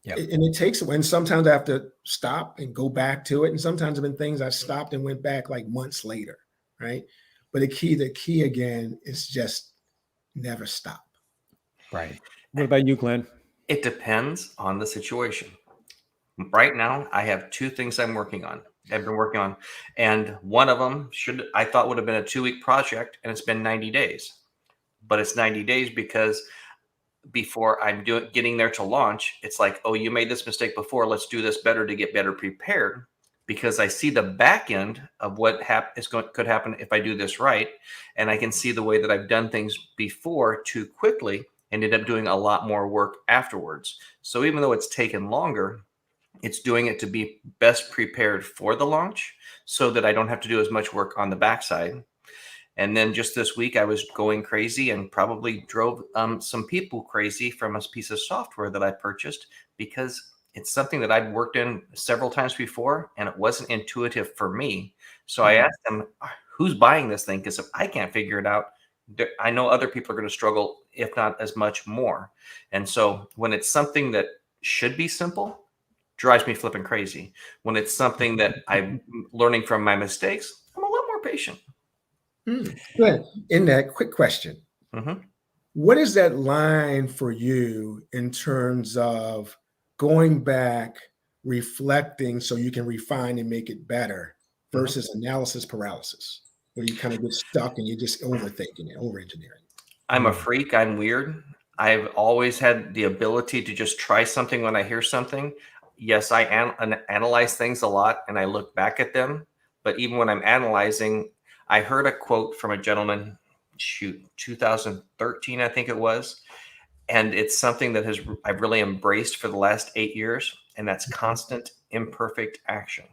C: Yep. And it takes, and sometimes I have to stop and go back to it. And sometimes there have been things I stopped and went back like months later, right? But the key again is just never stop.
A: Right. What about you, Glenn?
B: It depends on the situation. Right now, I have two things I've been working on. And one of them I thought would have been a 2-week project, and it's been 90 days. But it's 90 days because before I'm getting there to launch, it's like, oh, you made this mistake before. Let's do this better to get better prepared, because I see the back end of what could happen if I do this right. And I can see the way that I've done things before too quickly and ended up doing a lot more work afterwards. So even though it's taken longer, it's doing it to be best prepared for the launch so that I don't have to do as much work on the backside. And then just this week, I was going crazy and probably drove some people crazy from a piece of software that I purchased because it's something that I'd worked in several times before, and it wasn't intuitive for me. So I asked them, who's buying this thing? Because if I can't figure it out, I know other people are going to struggle, if not as much more. And so when it's something that should be simple, drives me flipping crazy. When it's something that I'm learning from my mistakes, I'm a lot more patient.
C: Good. In that, quick question. What is that line for you in terms of going back, reflecting so you can refine and make it better versus analysis paralysis, where you kind of get stuck and you're just overthinking it, over-engineering?
B: I'm a freak. I'm weird. I've always had the ability to just try something when I hear something. Yes, I analyze things a lot and I look back at them. But even when I'm analyzing, I heard a quote from a gentleman, 2013, I think it was. And it's something that I've really embraced for the last 8 years. And that's constant imperfect action.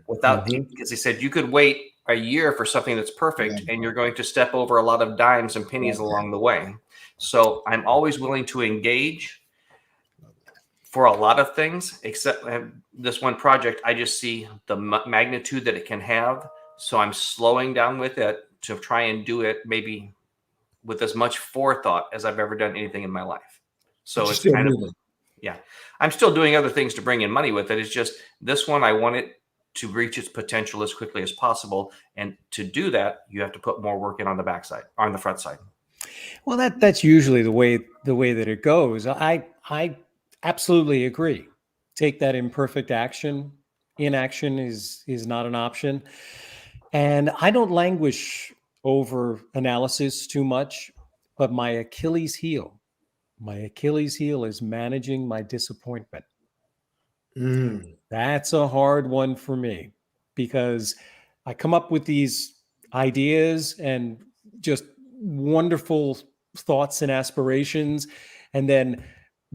B: Without, because he said you could wait a year for something that's perfect and you're going to step over a lot of dimes and pennies along the way. So I'm always willing to engage for a lot of things, except this one project. I just see the magnitude that it can have. So I'm slowing down with it to try and do it maybe with as much forethought as I've ever done anything in my life. So it's kind of, yeah, I'm still doing other things to bring in money with it. It's just this one, I want it to reach its potential as quickly as possible. And to do that, you have to put more work in on the backside, on the front side.
A: Well, that's usually the way that it goes. I absolutely agree. Take that imperfect action. Inaction is not an option. And I don't languish over analysis too much, but my Achilles heel is managing my disappointment. That's a hard one for me because I come up with these ideas and just wonderful thoughts and aspirations, and then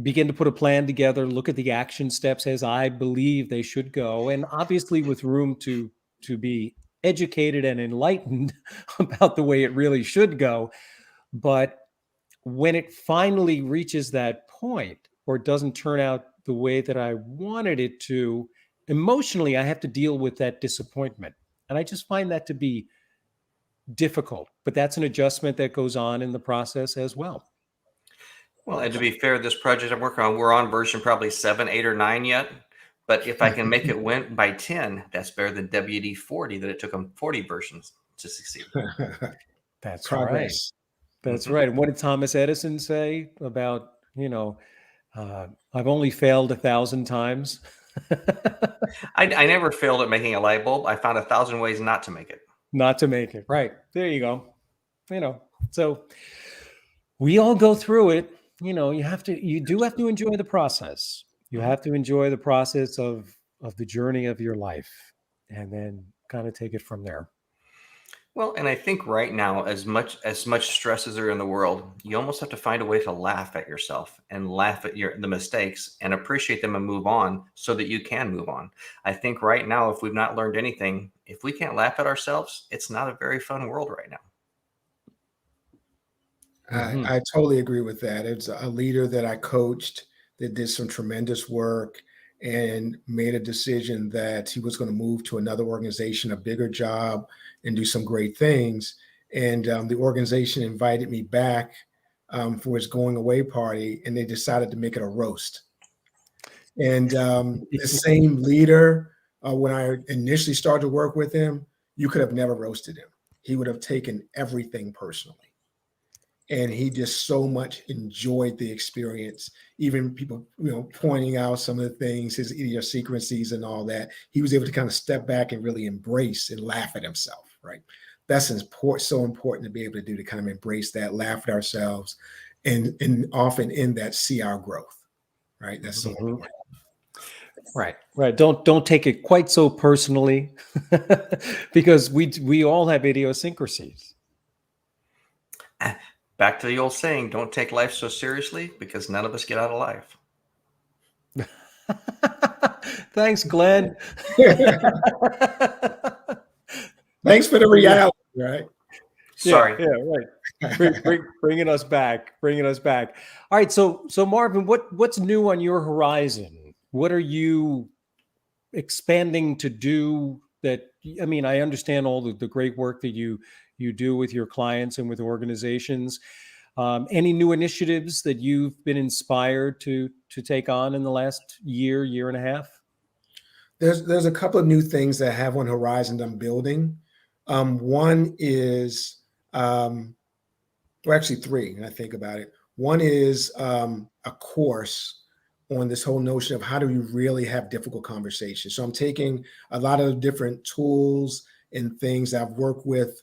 A: begin to put a plan together, look at the action steps as I believe they should go. And obviously with room to be educated and enlightened about the way it really should go. But when it finally reaches that point or doesn't turn out the way that I wanted it to, emotionally, I have to deal with that disappointment. And I just find that to be difficult, but that's an adjustment that goes on in the process as well.
B: Well, and to be fair, this project I'm working on, we're on version probably 7, 8, or 9 yet. But if I can make it win by 10, that's better than WD-40 that it took them 40 versions to succeed.
A: That's
C: Progress.
A: Right. That's right. And what did Thomas Edison say about, I've only failed 1,000 times?
B: I never failed at making a light bulb. I found 1,000 ways not to make it.
A: Not to make it. Right. There you go. So we all go through it. You do have to enjoy the process. You have to enjoy the process of the journey of your life and then kind of take it from there.
B: Well, and I think right now, as much stress as there in the world, you almost have to find a way to laugh at yourself and laugh at the mistakes and appreciate them and move on so that you can move on. I think right now, if we've not learned anything, if we can't laugh at ourselves, it's not a very fun world right now.
C: I totally agree with that. It's a leader that I coached that did some tremendous work and made a decision that he was going to move to another organization, a bigger job, and do some great things. And the organization invited me back for his going away party, and they decided to make it a roast. And the same leader, when I initially started to work with him, you could have never roasted him. He would have taken everything personally. And he just so much enjoyed the experience. Even people, pointing out some of the things, his idiosyncrasies and all that. He was able to kind of step back and really embrace and laugh at himself, right? That's so important to be able to do, to kind of embrace that, laugh at ourselves, and often in that see our growth, right? That's so important.
A: Right. Don't take it quite so personally because we all have idiosyncrasies.
B: Back to the old saying, don't take life so seriously because none of us get out alive.
A: Thanks, Glenn.
C: Thanks for the reality. Right.
B: Sorry.
A: Yeah, right. Bringing us back. All right. So Marvin, what's new on your horizon? What are you expanding to do? That, I mean, I understand all the great work that you do with your clients and with organizations. Any new initiatives that you've been inspired to take on in the last year and a half?
C: There's a couple of new things that I have on horizon that I'm building. One is, well, actually three, when I think about it. One is a course on this whole notion of how do you really have difficult conversations. So I'm taking a lot of different tools and things I've worked with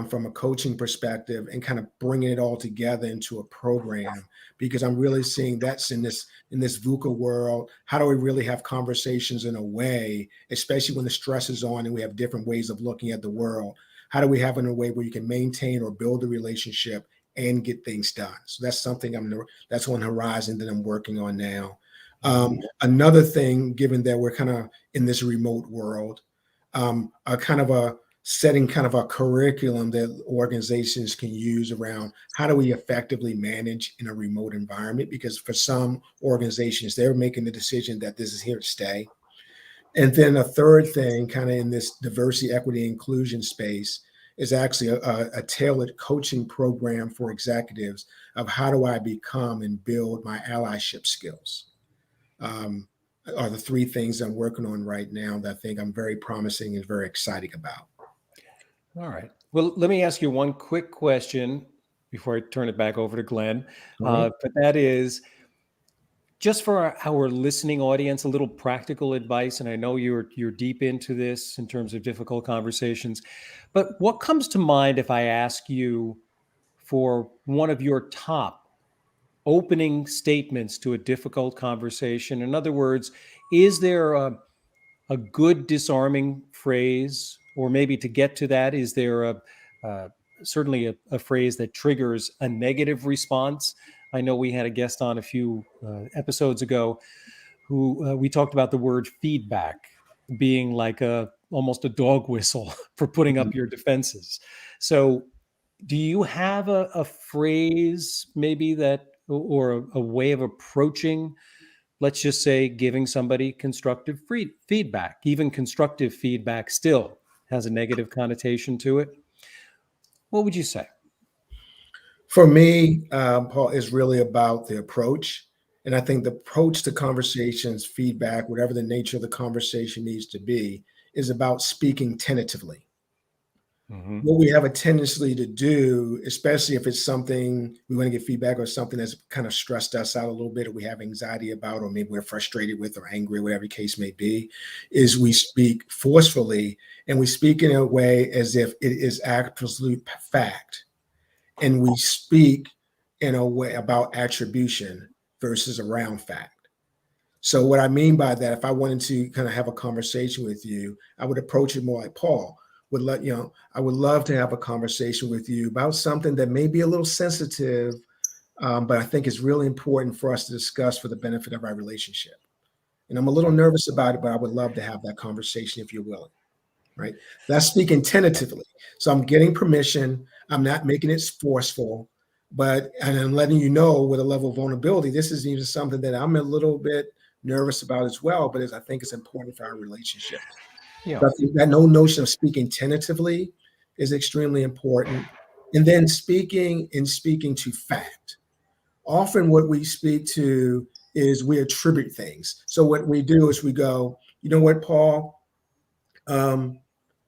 C: from a coaching perspective and kind of bringing it all together into a program, because I'm really seeing that's in this VUCA world. How do we really have conversations in a way, especially when the stress is on and we have different ways of looking at the world? How do we have it in a way where you can maintain or build a relationship and get things done? So that's something that's on the horizon that I'm working on now. Another thing, given that we're kind of in this remote world, setting kind of a curriculum that organizations can use around how do we effectively manage in a remote environment? Because for some organizations, they're making the decision that this is here to stay. And then a third thing, kind of in this diversity, equity, inclusion space, is actually a tailored coaching program for executives of how do I become and build my allyship skills. Are the three things I'm working on right now that I think I'm very promising and very excited about.
A: All right. Well, let me ask you one quick question before I turn it back over to Glenn. But that is, just for our listening audience, a little practical advice. And I know you're deep into this in terms of difficult conversations, but what comes to mind if I ask you for one of your top opening statements to a difficult conversation? In other words, is there a good disarming phrase, or maybe to get to that, is there certainly a phrase that triggers a negative response? I know we had a guest on a few episodes ago who we talked about the word feedback being like almost a dog whistle for putting up your defenses. So do you have a phrase maybe that, or a way of approaching, let's just say, giving somebody constructive feedback? Even constructive feedback still has a negative connotation to it. What would you say?
C: For me, Paul, is really about the approach. And I think the approach to conversations, feedback, whatever the nature of the conversation needs to be, is about speaking tentatively. What we have a tendency to do, especially if it's something we want to get feedback or something that's kind of stressed us out a little bit, or we have anxiety about, or maybe we're frustrated with or angry, whatever the case may be, is we speak forcefully, and we speak in a way as if it is absolute fact. And we speak in a way about attribution versus around fact. So what I mean by that, if I wanted to kind of have a conversation with you, I would approach it more like, Paul, I would love to have a conversation with you about something that may be a little sensitive, but I think it's really important for us to discuss for the benefit of our relationship. And I'm a little nervous about it, but I would love to have that conversation if you're willing, right? That's speaking tentatively. So I'm getting permission. I'm not making it forceful, and I'm letting you know with a level of vulnerability, this is even something that I'm a little bit nervous about as well, but I think it's important for our relationship.
A: Yeah.
C: So I think that no notion of speaking tentatively is extremely important. And then speaking to fact. Often what we speak to is we attribute things. So what we do is we go, you know what, Paul?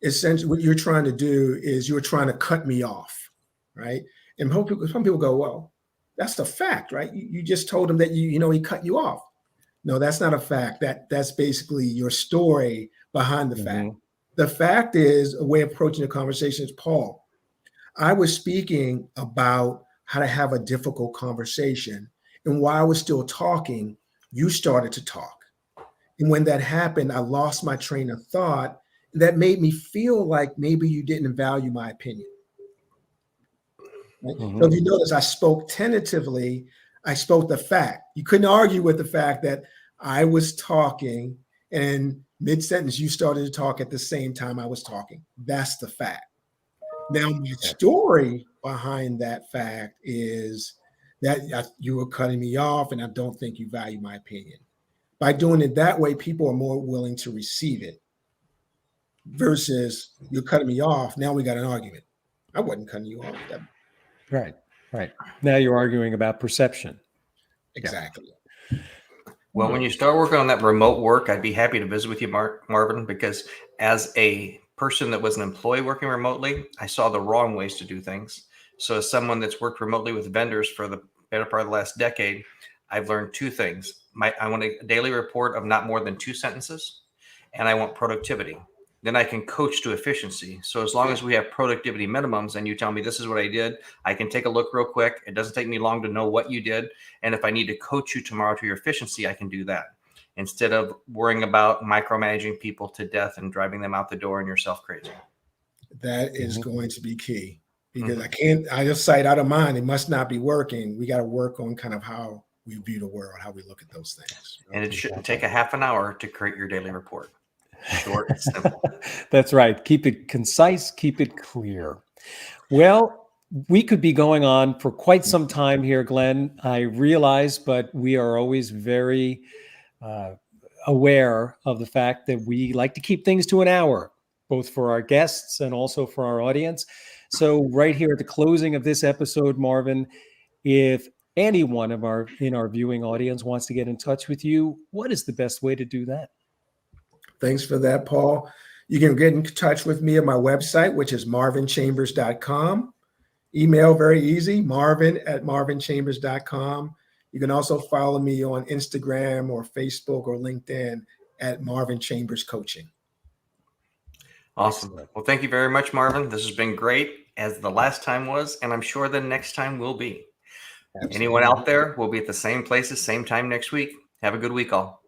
C: Essentially what you're trying to do is you're trying to cut me off, right? And some people go, well, that's a fact, right? You just told him that he cut you off. No, that's not a fact. That's basically your story behind the fact. The fact is a way of approaching the conversation is, Paul, I was speaking about how to have a difficult conversation. And while I was still talking, you started to talk. And when that happened, I lost my train of thought. That made me feel like maybe you didn't value my opinion. Right? So if you notice, I spoke tentatively. I spoke the fact. You couldn't argue with the fact that I was talking and mid-sentence, you started to talk at the same time I was talking. That's the fact. Now, my story behind that fact is that you were cutting me off and I don't think you value my opinion. By doing it that way, people are more willing to receive it versus you're cutting me off. Now we got an argument. I wasn't cutting you off.
A: Right. Now you're arguing about perception.
C: Exactly.
B: Well, when you start working on that remote work, I'd be happy to visit with you, Marvin, because as a person that was an employee working remotely, I saw the wrong ways to do things. So as someone that's worked remotely with vendors for the better part of the last decade, I've learned two things. I want a daily report of not more than 2 sentences, and I want productivity. Then I can coach to efficiency. So as long as we have productivity minimums and you tell me this is what I did, I can take a look real quick. It doesn't take me long to know what you did. And if I need to coach you tomorrow to your efficiency, I can do that instead of worrying about micromanaging people to death and driving them out the door and yourself crazy.
C: That is going to be key because I just sight out of mind. It must not be working. We got to work on kind of how we view the world, how we look at those things.
B: And it shouldn't take a half an hour to create your daily report. Short and simple.
A: That's right. Keep it concise, keep it clear. Well, we could be going on for quite some time here, Glenn. I realize, but we are always very aware of the fact that we like to keep things to an hour, both for our guests and also for our audience. So right here at the closing of this episode, Marvin, if anyone in our viewing audience wants to get in touch with you, what is the best way to do that?
C: Thanks for that, Paul. You can get in touch with me at my website, which is marvinchambers.com. Email, very easy, marvin@marvinchambers.com. You can also follow me on Instagram or Facebook or LinkedIn at Marvin Chambers Coaching.
B: Awesome. Well, thank you very much, Marvin. This has been great, as the last time was, and I'm sure the next time will be. Absolutely. Anyone out there will be at the same places, same time next week. Have a good week, all.